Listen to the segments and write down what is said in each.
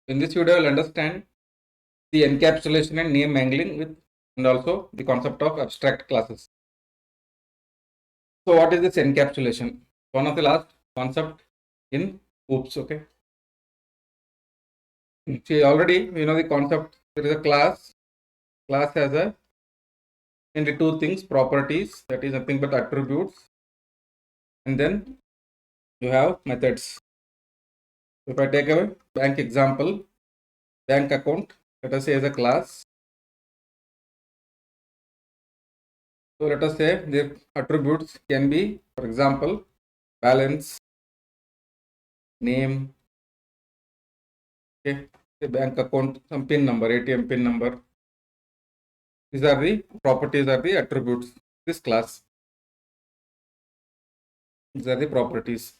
In this video, you'll understand the encapsulation and name mangling and also the concept of abstract classes. So what is this encapsulation? One of the last concept in OOPS, okay? See, already you know the concept. There is a class. Class has only two things: properties, that is nothing but attributes, and then you have methods. If I take a bank example, bank account, let us say as a class. So let us say the attributes can be, for example, balance, name, okay, the bank account, some PIN number, ATM PIN number. These are the properties, are the attributes. This class. These are the properties.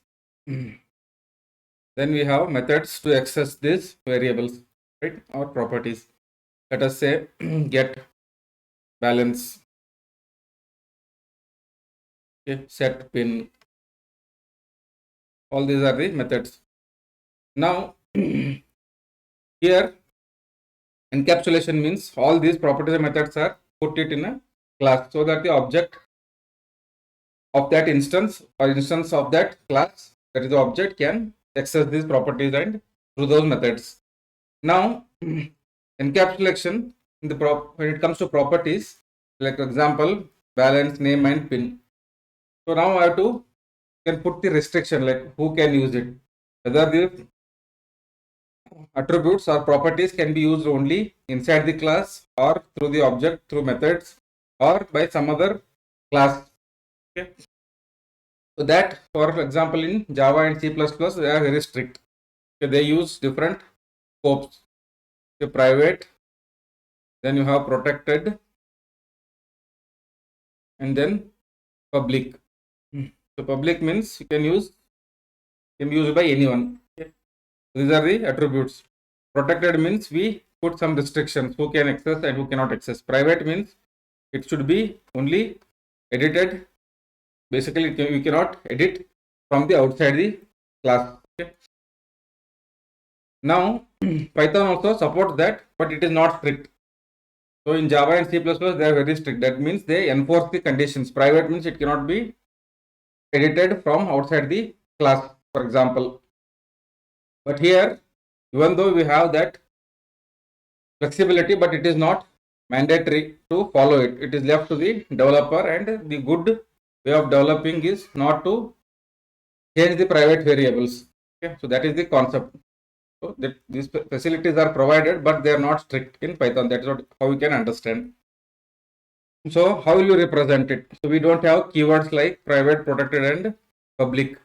Then we have methods to access these variables, right, or properties. Let us say get balance, okay, set PIN. All these are the methods. Now here encapsulation means all these properties and methods are put it in a class so that the object of that instance or instance of that class, that is the object, can access these properties and through those methods. Now encapsulation in the when it comes to properties, like example balance, name and PIN. So now I have to can put the restriction like who can use it, whether the attributes or properties can be used only inside the class or through the object through methods or by some other class. Okay. So that, for example, in Java and C++, they are very strict. Okay, they use different scopes. Okay, private, then you have protected, and then public. So public means you can be used by anyone. Okay. These are the attributes. Protected means we put some restrictions who can access and who cannot access. Private means it should be only edited. Basically, you cannot edit from the outside the class. Okay. Now Python also supports that, but it is not strict. So in Java and C++, they are very strict. That means they enforce the conditions. Private means it cannot be edited from outside the class, for example. But here, even though we have that flexibility, but it is not mandatory to follow it. It is left to the developer, and the good way of developing is not to change the private variables. Okay, so that is the concept. So that these facilities are provided, but they are not strict in Python. That is what how we can understand. So how will you represent it? So we don't have keywords like private, protected and public,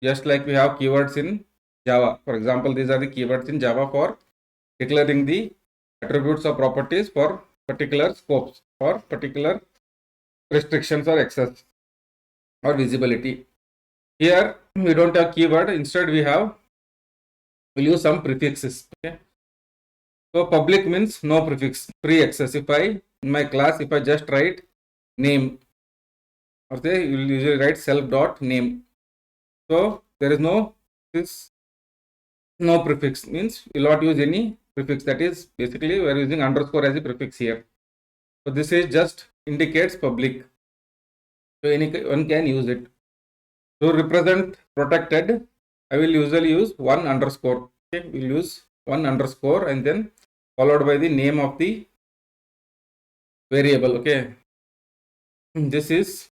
just like we have keywords in Java. For example, these are the keywords in Java for declaring the attributes or properties for particular scopes or particular restrictions or access or visibility. Here we don't have keyword, instead we'll use some prefixes. Okay. So public means no prefix, free access. If I in my class, if I just write name, or say you will usually write self.name. So there is no prefix, means you will not use any prefix. That is basically we are using underscore as a prefix here. So this is just indicates public. So anyone can use it. To represent protected, I will usually use one underscore. Okay, we'll use one underscore and then followed by the name of the variable. Okay, this is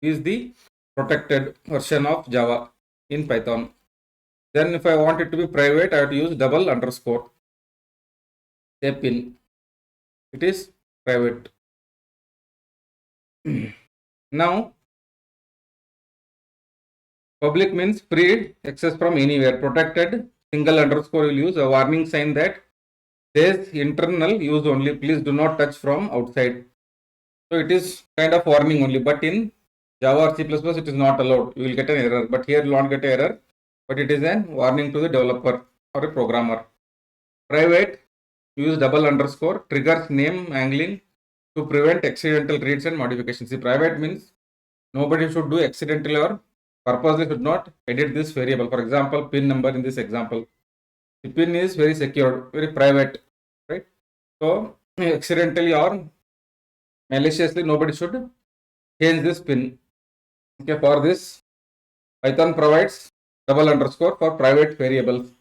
the protected version of Java in Python. Then if I want it to be private, I have to use double underscore. Say PIN. It is private. Now public means free access from anywhere. Protected, single underscore will use a warning sign that says internal use only. Please do not touch from outside. So it is kind of warning only, but in Java or C++ it is not allowed. You will get an error, but here you will not get an error, but it is a warning to the developer or a programmer. Private, use double underscore, triggers name mangling to prevent accidental reads and modifications. The private means nobody should do accidentally or purposely should not edit this variable. For example, PIN number in this example. The pin is very secure, very private, right? So accidentally or maliciously, nobody should change this pin. Okay, for this, Python provides double underscore for private variables,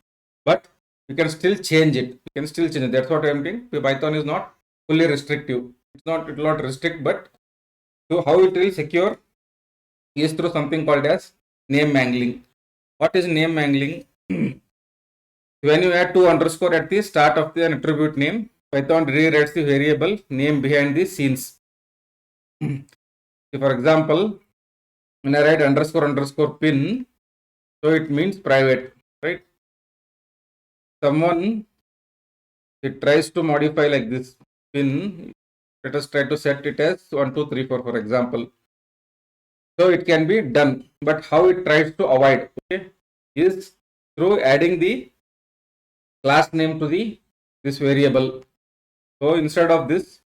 but you can still change it. You can still change it. That's what I'm saying. Python is not fully restrictive. It will not restrict, but so how it will secure is through something called as name mangling. What is name mangling? When you add two underscore at the start of the attribute name, Python rewrites the variable name behind the scenes. For example, when I write underscore pin, so it means private, right? Someone it tries to modify like this pin. Let us try to set it as 1, 2, 3, 4, for example. So it can be done, but how it tries to avoid, okay, is through adding the class name to this variable. So instead of this,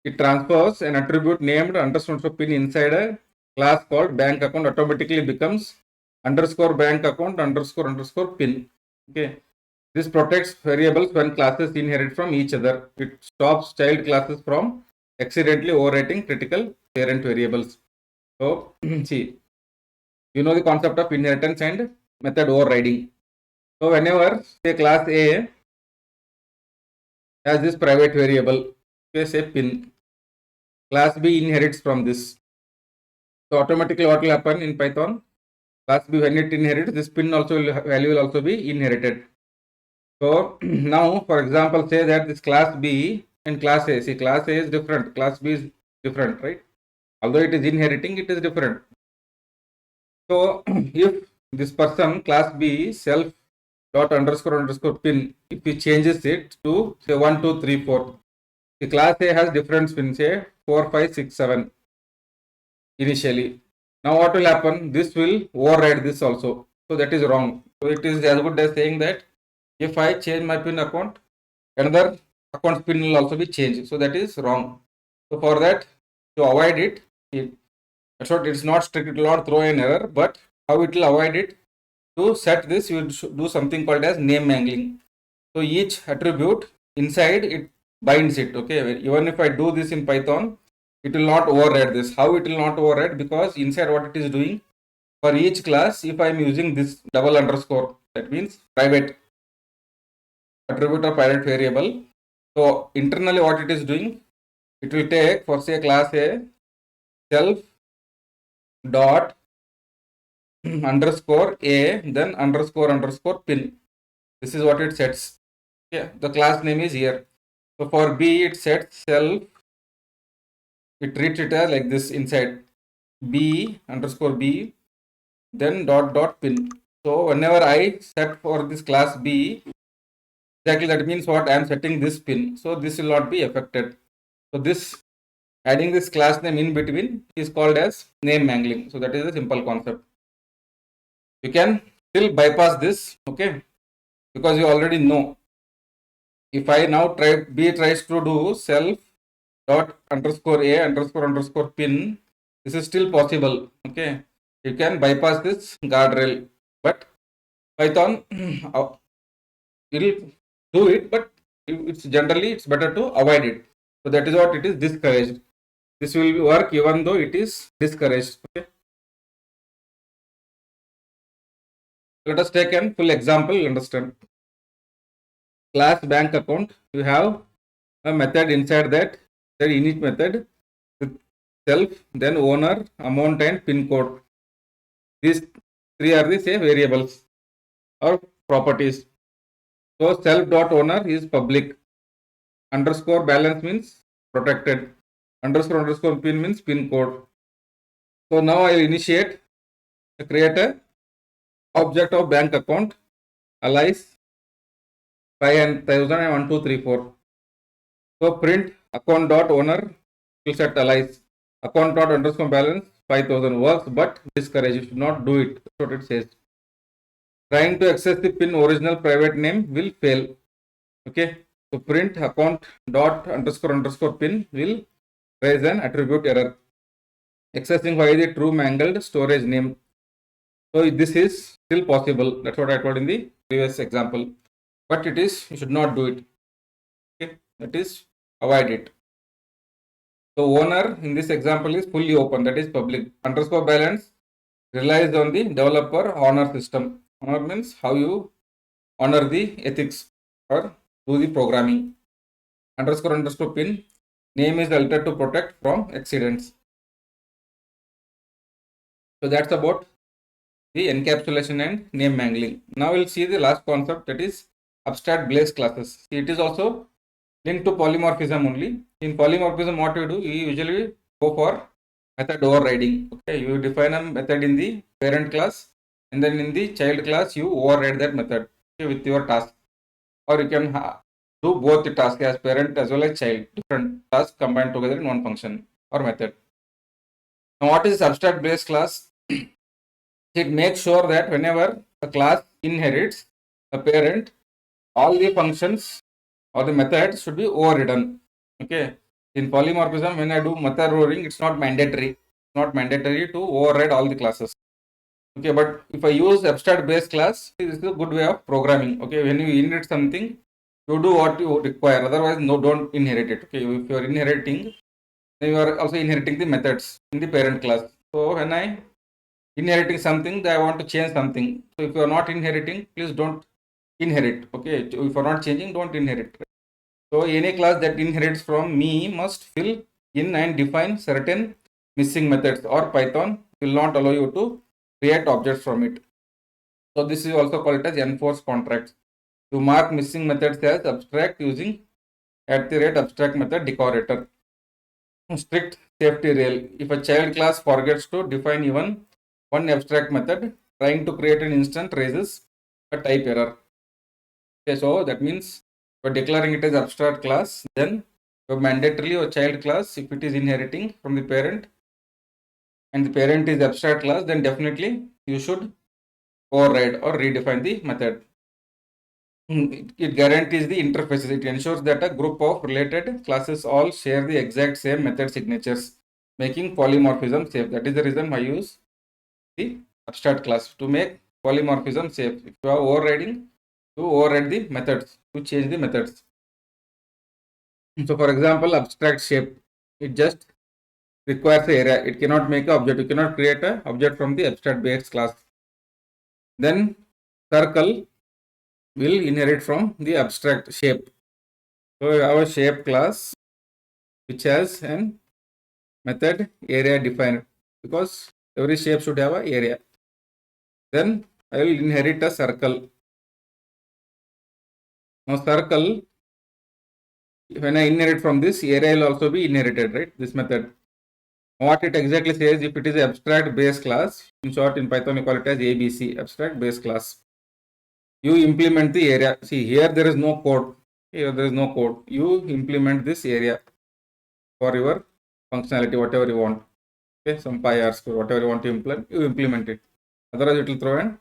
it transfers an attribute named underscore pin inside a class called bank account. Automatically becomes underscore bank account underscore pin. Okay. This protects variables when classes inherit from each other. It stops child classes from accidentally overwriting critical parent variables. So see, you know the concept of inheritance and method overriding. So whenever say class A has this private variable, say pin, class B inherits from this. So automatically what will happen in Python? Class B, when it inherits, this pin value will also be inherited. So now, for example, say that this class B and class A. See, class A is different. Class B is different, right? Although it is inheriting, it is different. So if this person class B self dot underscore pin, if he changes it to say 1, 2, 3, 4, the class A has different pin, say 4, 5, 6, 7 initially. Now what will happen? This will override this also. So that is wrong. So it is as good as saying that if I change my pin account, another account pin will also be changed. So that is wrong. So for that, to avoid it, that's what it's not strict, it will not throw an error, but how it will avoid it? To set this, you should do something called as name mangling. So each attribute inside it binds it. Okay, even if I do this in Python, it will not override this. How it will not override? Because inside what it is doing, for each class, if I am using this double underscore, that means private attribute or private variable. So internally what it is doing, it will take for say class A self dot underscore A, then underscore pin. This is what it sets. Yeah, the class name is here. So for B, it sets self, it treats it as like this inside B underscore B, then dot pin. So whenever I set for this class B, exactly that means what I am setting this pin. So this will not be affected. So this adding this class name in between is called as name mangling. So that is a simple concept. You can still bypass this, okay, because you already know. If I now B tries to do self dot underscore A underscore pin, this is still possible. Okay, you can bypass this guardrail, but Python will do it, but it's generally it's better to avoid it. So that is what it is discouraged. This will work even though it is discouraged. Okay. Let us take a full example. Understand. Class bank account. You have a method inside that. The init method with self, then owner, amount, and pin code. These three are the say variables or properties. So self dot owner is public. Underscore balance means protected. Underscore pin means pin code. So now I will initiate create a object of bank account alias 5,000 and 1, 2, 3, 4. So print account dot owner will set alias account dot underscore balance 5,000 works, but discourage. You should not do it. That's what it says. Trying to access the pin original private name will fail. Okay. So print account dot underscore pin will raise an attribute error. Accessing via the true mangled storage name. So this is still possible. That's what I told in the previous example. but it is, you should not do it. Okay, that is, avoid it. So owner in this example is fully open, that is public. Underscore balance relies on the developer honor system. Honor means how you honor the ethics or do the programming. Underscore pin name is altered to protect from accidents. So that's about the encapsulation and name mangling. Now we'll see the last concept, that is abstract base classes. See, it is also linked to polymorphism only. In polymorphism, what you do, you usually go for method overriding. Okay, you define a method in the parent class, and then in the child class you override that method, okay, with your task. Or you can do both the task as parent as well as child, different tasks combined together in one function or method. Now what is abstract base class? It makes sure that whenever a class inherits a parent, all the functions or the methods should be overridden. Okay, in polymorphism, when I do method overriding, it's not mandatory. It's not mandatory to override all the classes. Okay, but if I use abstract base class, this is a good way of programming. Okay, when you inherit something, you do what you require. Otherwise, no, don't inherit it. Okay, if you are inheriting, then you are also inheriting the methods in the parent class. So when I inheriting something, I want to change something. So if you are not inheriting, please don't inherit. Okay, if you are not changing, don't inherit. So any class that inherits from me must fill in and define certain missing methods, or Python will not allow you to create objects from it. So this is also called as enforce contracts. To mark missing methods as abstract using @abstract method decorator. Strict safety rule. If a child class forgets to define even one abstract method, trying to create an instance raises a type error. Okay, so that means for declaring it as abstract class, then mandatorily a child class, if it is inheriting from the parent and the parent is abstract class, then definitely you should override or redefine the method. It guarantees the interfaces. It ensures that a group of related classes all share the exact same method signatures, making polymorphism safe. That is the reason I use the abstract class, to make polymorphism safe. If you are overriding, to override the methods, to change the methods. So for example, abstract shape, it just requires an area. It cannot make an object. You cannot create an object from the abstract base class. Then circle will inherit from the abstract shape. So our shape class, which has an method area defined, because every shape should have an area. Then I will inherit a circle. Now circle, when I inherit from this, area will also be inherited, right? This method. What it exactly says, if it is abstract base class, in short in Python you call it as ABC, abstract base class. You implement the area. See, here there is no code. Here there is no code. You implement this area for your functionality, whatever you want. Okay, some pi_r², whatever you want to implement, you implement it. Otherwise, it will throw an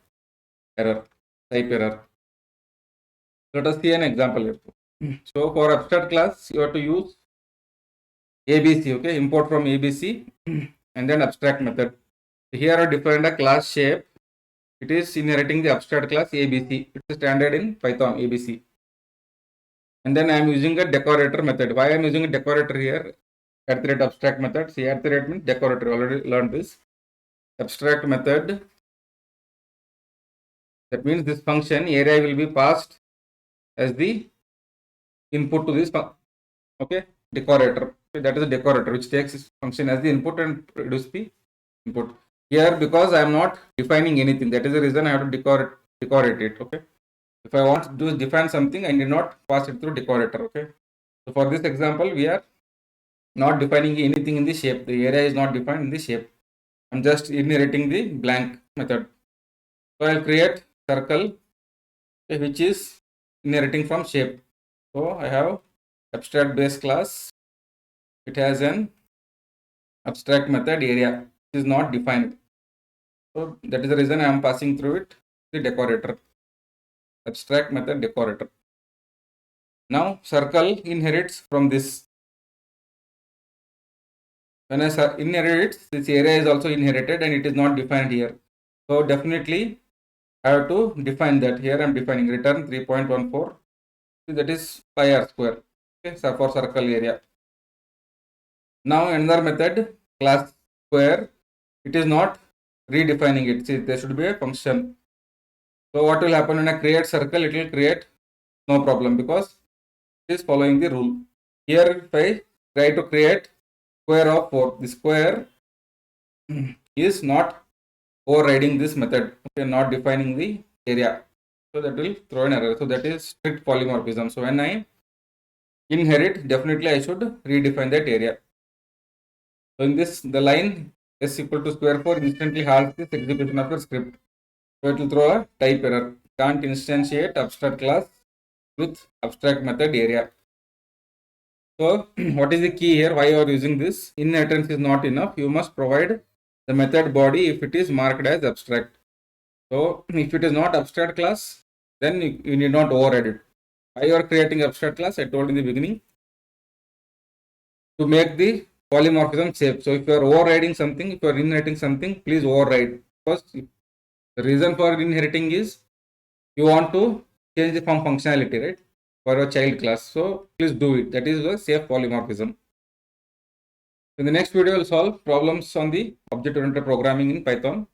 error, type error. Let us see an example here. So for abstract class, you have to use ABC. Okay, import from ABC and then abstract method. Here I defined a class shape. It is inheriting the abstract class ABC. It's standard in Python, ABC. And then I am using a decorator method. Why I am using a decorator here? @abstract method. See, @ means decorator. Already learned this. Abstract method. That means this function area will be passed as the input to this okay decorator. Okay, that is a decorator which takes this function as the input and produce the input. Here, because I am not defining anything, that is the reason I have to decorate it. Okay, if I want to define something, I need not pass it through decorator. Okay, so for this example, we are not defining anything in the shape. The area is not defined in the shape. I'm just inheriting the blank method. So I'll create circle, which is inheriting from shape. So I have abstract base class. It has an abstract method area, which is not defined. So that is the reason I am passing through it the decorator. Abstract method decorator. Now circle inherits from this. When I inherit, this area is also inherited and it is not defined here. So definitely I have to define that. Here I am defining return 3.14 that is pi r square. Okay, so for circle area. Now another method, class square, it is not redefining it. See, there should be a function. So what will happen when I create circle? It will create no problem because it is following the rule. Here if I try to create square of 4, the square is not overriding this method. Okay, not defining the area. So that will throw an error. So that is strict polymorphism. So when I inherit, definitely I should redefine that area. So in this, the line s equal to square 4 instantly halts this execution of your script. So it will throw a type error. Can't instantiate abstract class with abstract method area. So what is the key here? Why you are using this? Inheritance is not enough. You must provide the method body if it is marked as abstract. So if it is not abstract class, then you need not override it. Why you are creating abstract class? I told in the beginning, to make the polymorphism safe. So if you are overriding something, if you are inheriting something, please override. Because the reason for inheriting is you want to change the form functionality, right? For your child class. So please do it. That is a safe polymorphism. In the next video, we'll solve problems on the object-oriented programming in Python.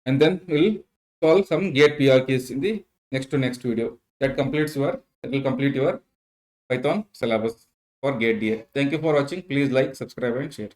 And then we'll solve some gate PR keys in the next video. That will complete your Python syllabus for gate DA. Thank you for watching. Please like, subscribe and share.